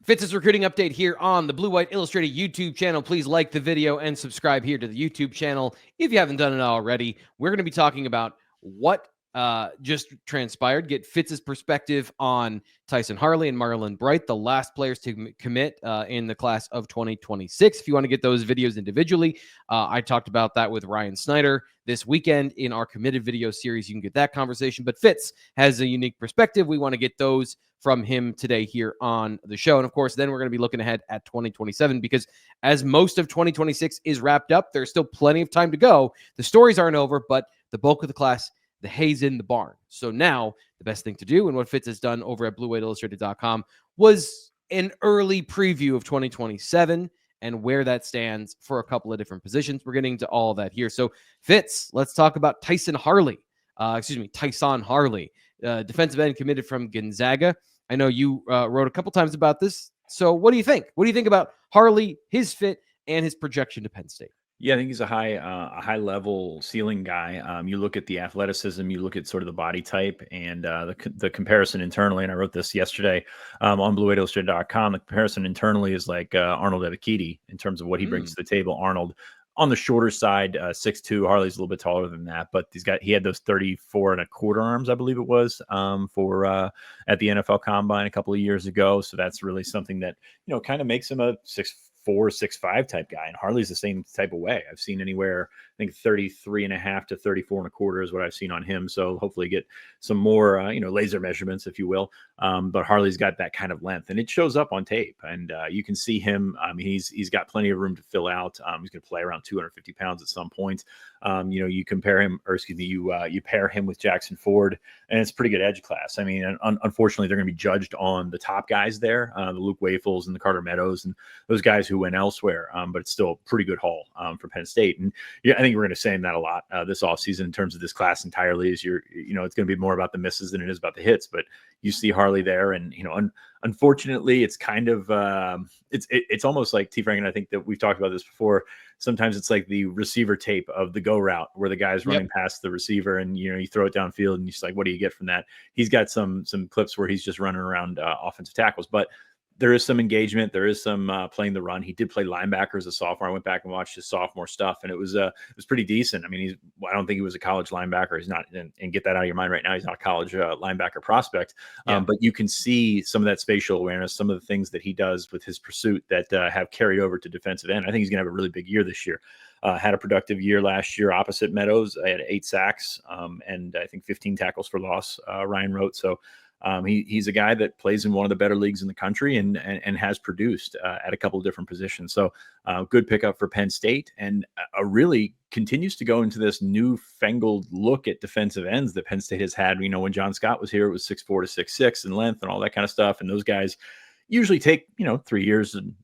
Fitz's recruiting update here on the Blue White Illustrated YouTube channel. Please like the video and subscribe here to the YouTube channel if you haven't done it already. We're going to be talking about what just transpired, get Fitz's perspective on Tyson Harley and Marlen Bright, the last players to commit in the class of 2026. If you want to get those videos individually, I talked about that with Ryan Snyder this weekend in our committed video series. You can get that conversation, but Fitz has a unique perspective. We want to get those from him today here on the show. And of course, then we're going to be looking ahead at 2027 because as most of 2026 is wrapped up, there's still plenty of time to go. The stories aren't over, but the bulk of the class, the hay's in the barn. So now the best thing to do, and what Fitz has done over at BlueWhiteIllustrated.com, was an early preview of 2027 and where that stands for a couple of different positions. We're getting to all of that here. So Fitz, let's talk about Tyson Harley. Tyson Harley, defensive end committed from Gonzaga. I know you wrote a couple times about this. So what do you think? What do you think about Harley, his fit, and his projection to Penn State? Yeah, I think he's a high level ceiling guy. You look at the athleticism, you look at sort of the body type, and the comparison internally. And I wrote this yesterday on BlueWhiteIllustrated.com. The comparison internally is like Arnold Ebiketie in terms of what he brings to the table. Arnold on the shorter side, 6'2". Harley's a little bit taller than that, but he had those 34 and a quarter arms, I believe it was, for at the NFL Combine a couple of years ago. So that's really something that kind of makes him a 6'4", 6'5" type guy. And Harley's the same type of way. I've seen anywhere, I think 33 and a half to 34 and a quarter is what I've seen on him. So hopefully get some more, laser measurements, if you will. But Harley's got that kind of length and it shows up on tape, and you can see him. He's got plenty of room to fill out. He's going to play around 250 pounds at some point. You compare him, or excuse me, you pair him with Jackson Ford, and it's a pretty good edge class. I mean, unfortunately, they're going to be judged on the top guys there, the Luke Wafels and the Carter Meadows and those guys who went elsewhere. But it's still a pretty good haul for Penn State. And yeah, I think we're going to say that a lot this offseason in terms of this class entirely. Is it's going to be more about the misses than it is about the hits. But you see Harley there, and unfortunately, it's kind of it's almost like T. Frank, and I think that we've talked about this before. Sometimes it's like the receiver tape of the go route where the guy's running past the receiver, and you throw it downfield, and you're just like, what do you get from that? He's got some clips where he's just running around offensive tackles, but there is some engagement. There is some playing the run. He did play linebacker as a sophomore. I went back and watched his sophomore stuff, and it was pretty decent. I mean, I don't think he was a college linebacker. He's not, and get that out of your mind right now. He's not a college linebacker prospect. But you can see some of that spatial awareness, some of the things that he does with his pursuit that have carried over to defensive end. I think he's going to have a really big year this year. Had a productive year last year opposite Meadows. I had 8 sacks and I think 15 tackles for loss, Ryan wrote. So he's a guy that plays in one of the better leagues in the country and has produced at a couple of different positions. So good pickup for Penn State, and really continues to go into this newfangled look at defensive ends that Penn State has had. When John Scott was here, it was 6'4" to 6'6" in length and all that kind of stuff. And those guys usually take 3 years, and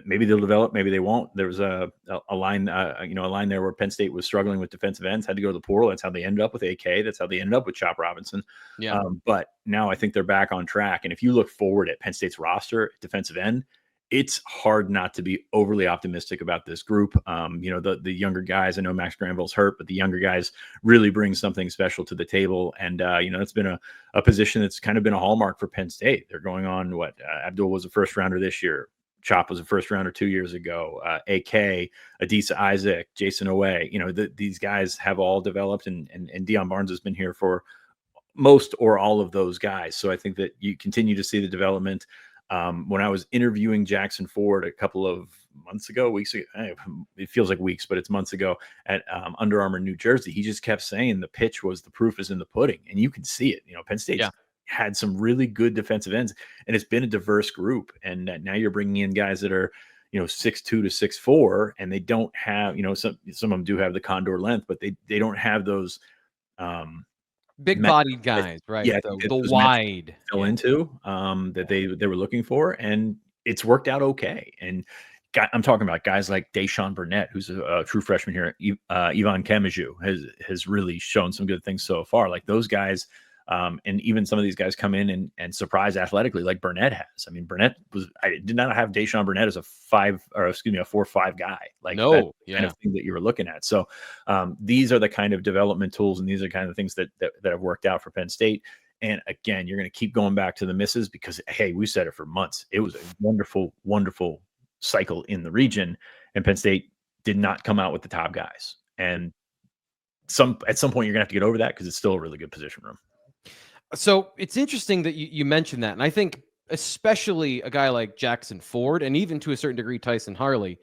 maybe they'll develop, maybe they won't. There was a line, a line there where Penn State was struggling with defensive ends, had to go to the portal. That's how they ended up with AK. That's how they ended up with Chop Robinson. Yeah. But now I think they're back on track. And if you look forward at Penn State's roster, defensive end, it's hard not to be overly optimistic about this group. The younger guys, I know Max Granville's hurt, but the younger guys really bring something special to the table. And, it's been a position that's kind of been a hallmark for Penn State. They're going on Abdul was a first rounder this year. Chop was a first rounder 2 years ago. AK, Adisa Isaac, Jason Owe. These guys have all developed, and Deion Barnes has been here for most or all of those guys. So I think that you continue to see the development. When I was interviewing Jackson Ford a couple of months ago, weeks ago, it feels like weeks, but it's months ago at Under Armour, New Jersey, he just kept saying the pitch was the proof is in the pudding, and you can see it. Penn State's had some really good defensive ends, and it's been a diverse group. And now you're bringing in guys that are, 6'2" to 6'4", and they don't have, some of them do have the condor length, but they don't have those big bodied guys, right? Yeah, the wide fill into that they were looking for, and it's worked out okay. And I'm talking about guys like Deshaun Burnett, who's a true freshman here. Ivan Kamaju has really shown some good things so far. Like those guys. And even some of these guys come in and surprise athletically, like Burnett has. I mean, I did not have Deshaun Burnett as a 4-5 guy. Like kind of thing that you were looking at. So these are the kind of development tools, and these are kind of things that have worked out for Penn State. And again, you're going to keep going back to the misses because, hey, we said it for months. It was a wonderful, wonderful cycle in the region, and Penn State did not come out with the top guys. And at some point, you're going to have to get over that because it's still a really good position room. So it's interesting that you mentioned that. And I think especially a guy like Jackson Ford and even to a certain degree Tyson Harley,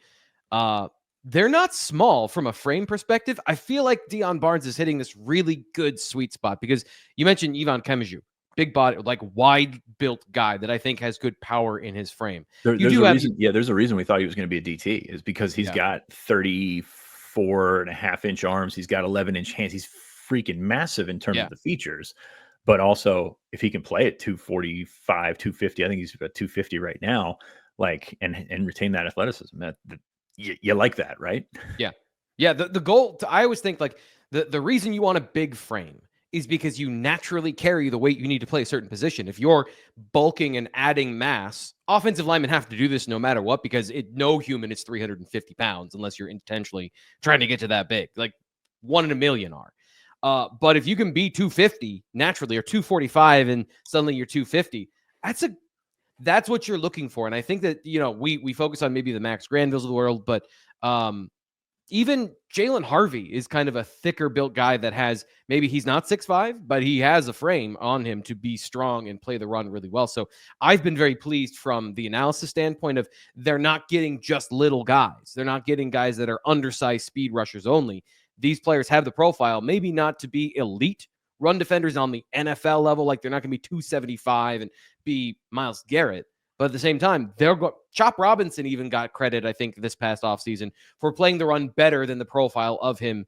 they're not small from a frame perspective. I feel like Deion Barnes is hitting this really good sweet spot because you mentioned Ivan Kemiju, big body, like wide built guy that I think has good power in his frame. There's a reason. Yeah, there's a reason we thought he was going to be a DT is because he's got 34.5-inch arms. He's got 11-inch hands. He's freaking massive in terms of the features. But also, if he can play at 245, 250, I think he's about 250 right now, like, and retain that athleticism, you like that, right? Yeah. Yeah. The goal, I always think like the reason you want a big frame is because you naturally carry the weight you need to play a certain position. If you're bulking and adding mass, offensive linemen have to do this no matter what, because no human is 350 pounds unless you're intentionally trying to get to that big. Like 1 in a million are. But if you can be 250 naturally or 245 and suddenly you're 250, that's what you're looking for. And I think that, we focus on maybe the Max Granvilles of the world, but even Jalen Harvey is kind of a thicker built guy that has, maybe he's not 6'5", but he has a frame on him to be strong and play the run really well. So I've been very pleased from the analysis standpoint of they're not getting just little guys. They're not getting guys that are undersized speed rushers only. These players have the profile, maybe not to be elite run defenders on the NFL level. Like they're not going to be 275 and be Myles Garrett. But at the same time, Chop Robinson even got credit, I think, this past offseason for playing the run better than the profile of him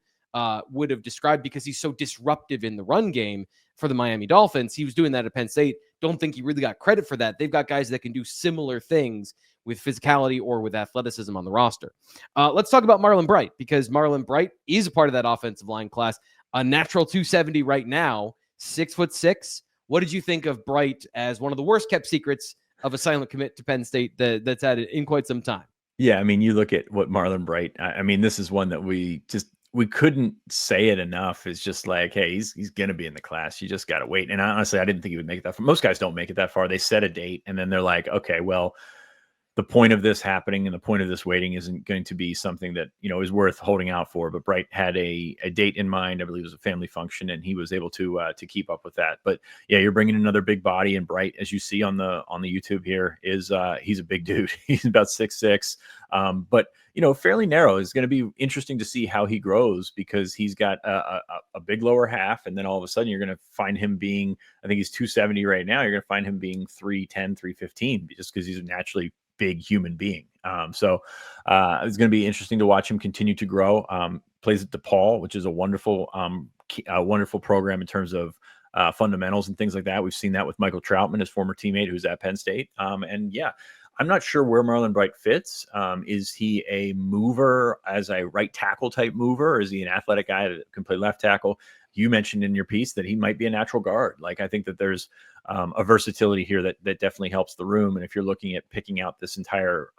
would have described, because he's so disruptive in the run game for the Miami Dolphins. He was doing that at Penn State. Don't think he really got credit for that. They've got guys that can do similar things with physicality or with athleticism on the roster. Let's talk about Marlen Bright, because Marlen Bright is a part of that offensive line class. A natural 270 right now, 6'6". What did you think of Bright as one of the worst kept secrets of a silent commit to Penn State that's had it in quite some time? Yeah, I mean, you look at what Marlen Bright, I mean, this is one that we couldn't say it enough. It's just like, hey, he's going to be in the class. You just got to wait. And honestly, I didn't think he would make it that far. Most guys don't make it that far. They set a date and then they're like, okay, well, the point of this happening and the point of this waiting isn't going to be something that, is worth holding out for. But Bright had a date in mind. I believe it was a family function, and he was able to keep up with that. But yeah, you're bringing another big body, and Bright, as you see on the YouTube here, is he's a big dude. He's about 6'6", but fairly narrow. It's going to be interesting to see how he grows, because he's got a big lower half, and then all of a sudden you're going to find him being, I think he's 270 right now. You're going to find him being 310, 315, just because he's a naturally big human being. So it's going to be interesting to watch him continue to grow. Plays at DePaul, which is a wonderful program in terms of fundamentals and things like that. We've seen that with Michael Troutman, his former teammate, who's at Penn State. And yeah, I'm not sure where Marlen Bright fits. Is he a mover as a right tackle type mover, or is he an athletic guy that can play left tackle? You mentioned in your piece that he might be a natural guard. Like, I think that there's a versatility here that definitely helps the room. And if you're looking at picking out this entire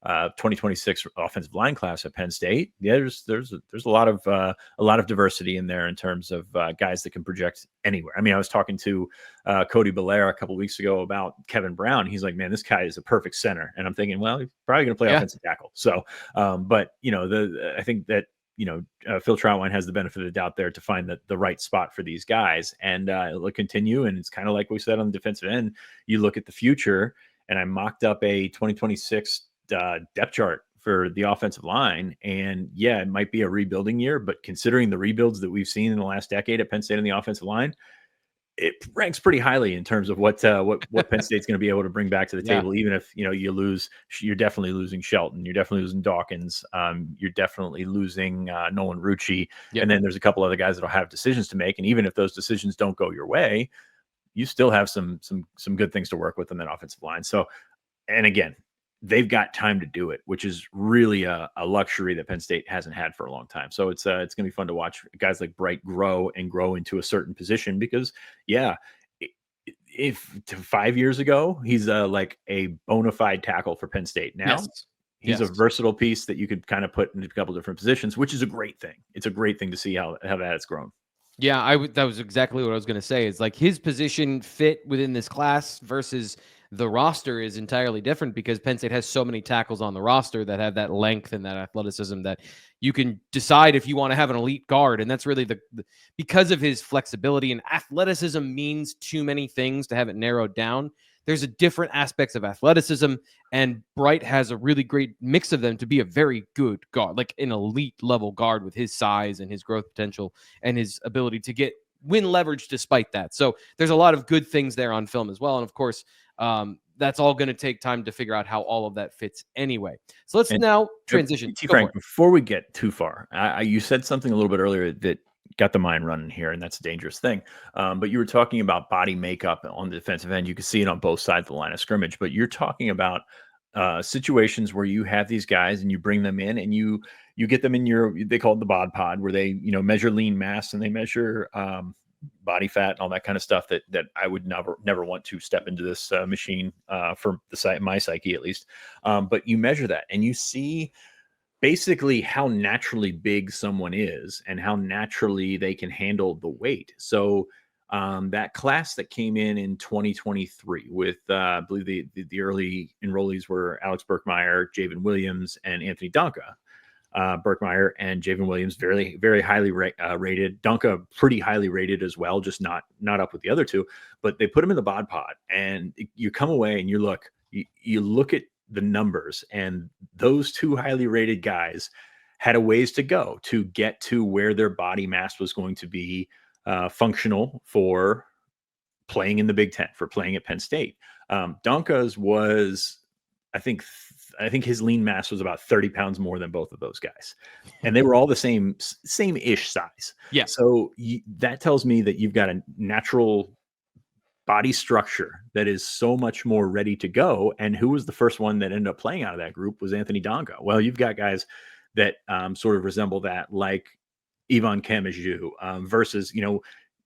2026 offensive line class at Penn State, yeah, there's a lot of diversity in there in terms of guys that can project anywhere. I mean, I was talking to Cody Belair a couple of weeks ago about Kevin Brown. He's like, man, this guy is a perfect center. And I'm thinking, well, he's probably going to play offensive tackle. So, but I think that, Phil Troutwine has the benefit of the doubt there to find the right spot for these guys, and it'll continue. And it's kind of like we said on the defensive end. You look at the future, and I mocked up a 2026 depth chart for the offensive line. And yeah, it might be a rebuilding year, but considering the rebuilds that we've seen in the last decade at Penn State on the offensive line, it ranks pretty highly in terms of what Penn State's going to be able to bring back to the table. Even if, you lose, you're definitely losing Shelton. You're definitely losing Dawkins. You're definitely losing Nolan Rucci. Yep. And then there's a couple other guys that'll have decisions to make. And even if those decisions don't go your way, you still have some good things to work with in that offensive line. So, and again, they've got time to do it, which is really a luxury that Penn State hasn't had for a long time. So it's going to be fun to watch guys like Bright grow into a certain position, because if 5 years ago, he's like a bona fide tackle for Penn State. Now he's a versatile piece that you could kind of put in a couple different positions, which is a great thing. It's a great thing to see how that it's grown. Yeah, that was exactly what I was going to say. Is like his position fit within this class versus the roster is entirely different because Penn State has so many tackles on the roster that have that length and that athleticism that you can decide if you want to have an elite guard. And that's really the because of his flexibility, and athleticism means too many things to have it narrowed down. There's a different aspects of athleticism, and Bright has a really great mix of them to be a very good guard, like an elite level guard with his size and his growth potential and his ability to win leverage despite that. So there's a lot of good things there on film as well. And of course, that's all going to take time to figure out how all of that fits anyway. So let's now transition. T. Frank, before we get too far, you said something a little bit earlier that got the mind running here, and that's a dangerous thing. But you were talking about body makeup on the defensive end. You can see it on both sides of the line of scrimmage, but you're talking about situations where you have these guys and you bring them in and you get them in they call it the bod pod, where they, measure lean mass and they measure body fat and all that kind of stuff that I would never want to step into this machine for my psyche, at least. But you measure that and you see basically how naturally big someone is and how naturally they can handle the weight. So that class that came in 2023 with, I believe the early enrollees were Alex Burkmeyer, Javen Williams, and Anthony Donka. Burkmeyer and Javen Williams, very, very highly rated. Donka, pretty highly rated as well, just not up with the other two. But they put him in the bod pod, and you come away and you look at the numbers, and those two highly rated guys had a ways to go to get to where their body mass was going to be functional for playing in the Big Ten, for playing at Penn State. Donka's was, I think his lean mass was about 30 pounds more than both of those guys. And they were all the same-ish size. Yeah. So that tells me that you've got a natural body structure that is so much more ready to go. And who was the first one that ended up playing out of that group was Anthony Donka. Well, you've got guys that sort of resemble that, like Yvonne Kamaju versus,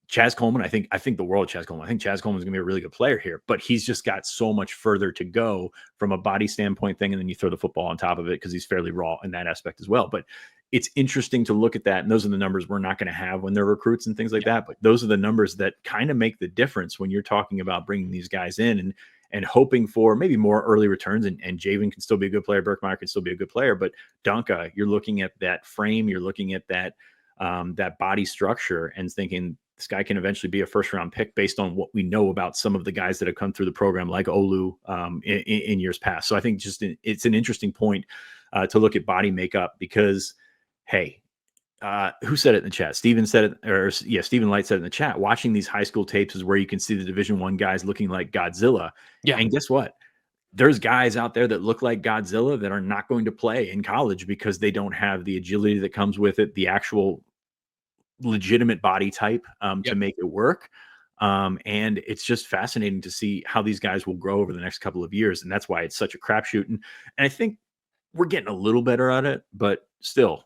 Chaz Coleman. I think the world of Chaz Coleman. I think Chaz Coleman is going to be a really good player here, but he's just got so much further to go from a body standpoint thing. And then you throw the football on top of it because he's fairly raw in that aspect as well. But it's interesting to look at that. And those are the numbers we're not going to have when they're recruits and things like that. But those are the numbers that kind of make the difference when you're talking about bringing these guys in and hoping for maybe more early returns. And Javen can still be a good player. Burkmeyer can still be a good player. But Donka, you're looking at that frame. You're looking at that body structure and thinking, this guy can eventually be a first-round pick based on what we know about some of the guys that have come through the program, like Olu in years past. So I think it's an interesting point to look at body makeup because, hey, who said it in the chat? Steven said it, Steven Light said it in the chat. Watching these high school tapes is where you can see the Division I guys looking like Godzilla. Yeah, and guess what? There's guys out there that look like Godzilla that are not going to play in college because they don't have the agility that comes with it, the actual legitimate body type to make it work. And it's just fascinating to see how these guys will grow over the next couple of years. And that's why it's such a crapshoot. And I think we're getting a little better at it, but still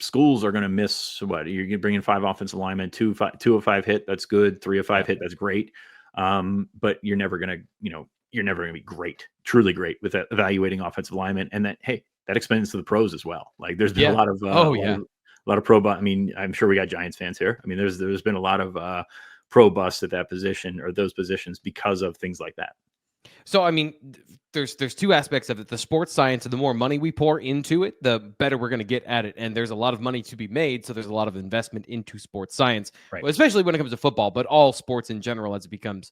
schools are going to miss what you're going to bring in 5 offensive linemen, 2 of 5 hit. That's good. 3 of 5 hit. That's great. But you're never going to be great, truly great with evaluating offensive linemen. And that expands to the pros as well. Like there's been a lot of, a lot of pro. I mean, I'm sure we got Giants fans here. I mean, there's been a lot of pro busts at that position or those positions because of things like that. So, I mean, there's 2 aspects of it. The sports science, and the more money we pour into it, the better we're going to get at it. And there's a lot of money to be made. So there's a lot of investment into sports science, right? Especially when it comes to football, but all sports in general as it becomes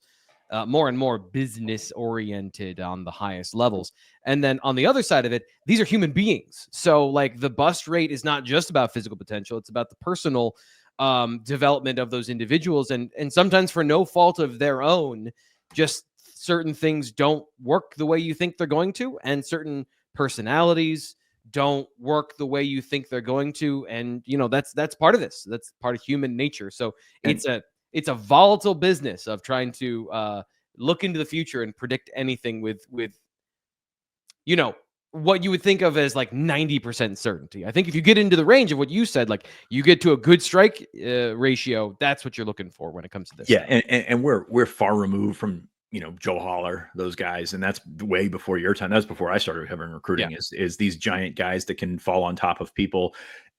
more and more business oriented on the highest levels. And then on the other side of it, these are human beings. So like the bust rate is not just about physical potential. It's about the personal development of those individuals. And sometimes for no fault of their own, just certain things don't work the way you think they're going to. And certain personalities don't work the way you think they're going to. And, that's part of this. That's part of human nature. So it's a volatile business of trying to look into the future and predict anything with what you would think of as like 90% certainty. I think if you get into the range of what you said, like you get to a good strike ratio, that's what you're looking for when it comes to this. Yeah, and we're far removed from Joe Holler, those guys, and that's way before your time. That's before I started covering recruiting. Is these giant guys that can fall on top of people.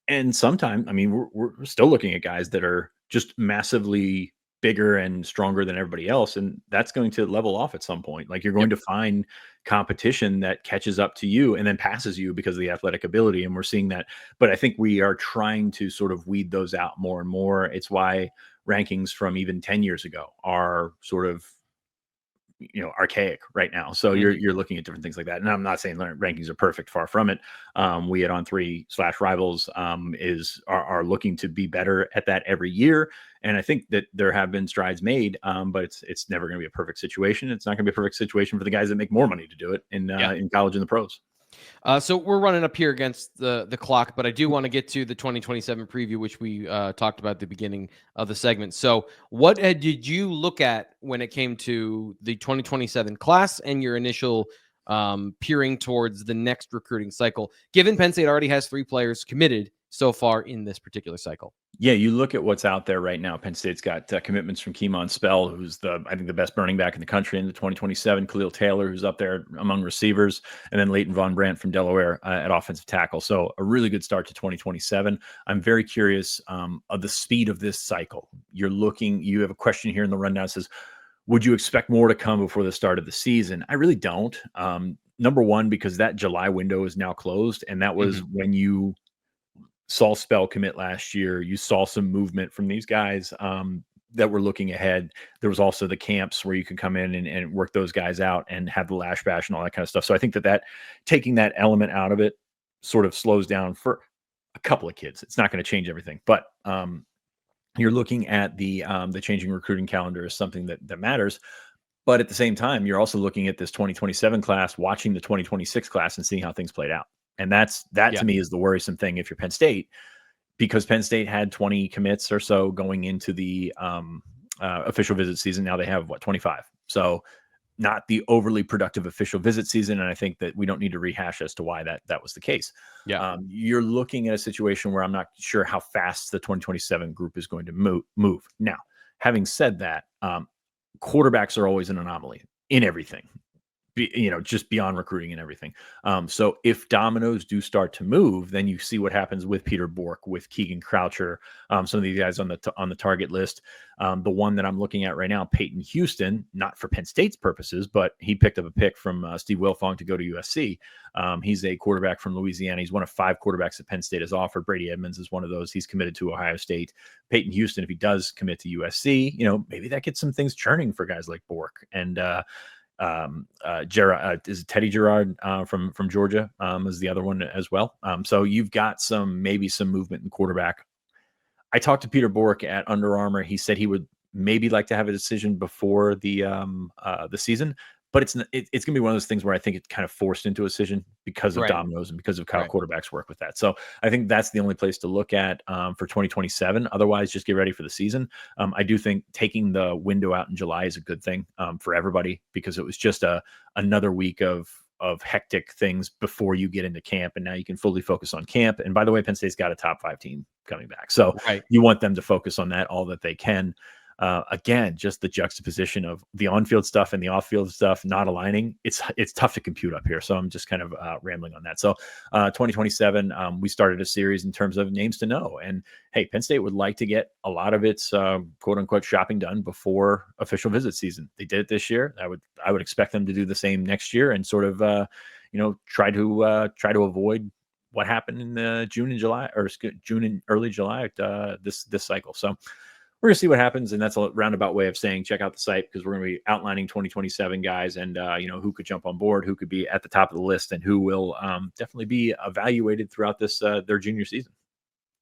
And sometimes, I mean, we're still looking at guys that are just massively bigger and stronger than everybody else, and that's going to level off at some point. Like, you're going Yep. to find competition that catches up to you and then passes you because of the athletic ability, and we're seeing that. But I think we are trying to sort of weed those out more and more. It's why rankings from even 10 years ago are sort of, archaic right now. So you're Mhm. you're looking at different things like that. And I'm not saying rankings are perfect, far from it. We at On3/Rivals are looking to be better at that every year. And I think that there have been strides made, but it's never going to be a perfect situation. It's not going to be a perfect situation for the guys that make more money to do it Yeah. in college and the pros. So we're running up here against the clock, but I do want to get to the 2027 preview, which we talked about at the beginning of the segment. So, what did you look at when it came to the 2027 class and your initial peering towards the next recruiting cycle? Given Penn State already has 3 players committed so far in this particular cycle. Yeah, you look at what's out there right now. Penn State's got commitments from Keemon Spell, who's I think the best running back in the country in the 2027. Khalil Taylor, who's up there among receivers, and then Leighton Von Brandt from Delaware at offensive tackle. So a really good start to 2027. I'm very curious of the speed of this cycle. You have a question here in the rundown that says, would you expect more to come before the start of the season? I really don't. Number one, because that July window is now closed, and that was Mhm. when you saw Spell commit last year. You saw some movement from these guys that were looking ahead. There was also the camps where you can come in and work those guys out and have the lash bash and all that kind of stuff. So I think that taking that element out of it sort of slows down for a couple of kids. It's not going to change everything, but you're looking at the changing recruiting calendar as something that matters. But at the same time, you're also looking at this 2027 class, watching the 2026 class and seeing how things played out. And that Yeah. to me is the worrisome thing if you're Penn State, because Penn State had 20 commits or so going into the official visit season. Now they have 25. So not the overly productive official visit season. And I think that we don't need to rehash as to why that was the case. Yeah. You're looking at a situation where I'm not sure how fast the 2027 group is going to move. Now, having said that, quarterbacks are always an anomaly in everything, just beyond recruiting and everything. So if dominoes do start to move, then you see what happens with Peter Bork, with Keegan Croucher, some of these guys on the target list. The one that I'm looking at right now, Peyton Houston, not for Penn State's purposes, but he picked up a pick from Steve Wilfong to go to USC. He's a quarterback from Louisiana. He's one of 5 quarterbacks that Penn State has offered. Brady Edmonds is one of those. He's committed to Ohio State. Peyton Houston, if he does commit to USC, maybe that gets some things churning for guys like Bork. And Gerard, is Teddy Gerard from Georgia is the other one as well. So you've got maybe some movement in quarterback. I talked to Peter Bork at Under Armour. He said he would maybe like to have a decision before the season, but it's going to be one of those things where I think it's kind of forced into a decision because of Right. dominoes and because of how Right. quarterbacks work with that. So I think that's the only place to look at for 2027. Otherwise, just get ready for the season. I do think taking the window out in July is a good thing for everybody, because it was just another week of hectic things before you get into camp, and now you can fully focus on camp. And by the way, Penn State's got a top 5 team coming back, so Right. you want them to focus on that all that they can. Again, just the juxtaposition of the on-field stuff and the off-field stuff not aligning. It's tough to compute up here. So I'm just kind of rambling on that. So 2027, we started a series in terms of names to know. And hey, Penn State would like to get a lot of its quote unquote shopping done before official visit season. They did it this year. I would expect them to do the same next year and sort of try to avoid what happened in June and July, or June and early July this cycle. So we're going to see what happens. And that's a roundabout way of saying, check out the site, because we're going to be outlining 2027 guys and, who could jump on board, who could be at the top of the list, and who will definitely be evaluated throughout their junior season.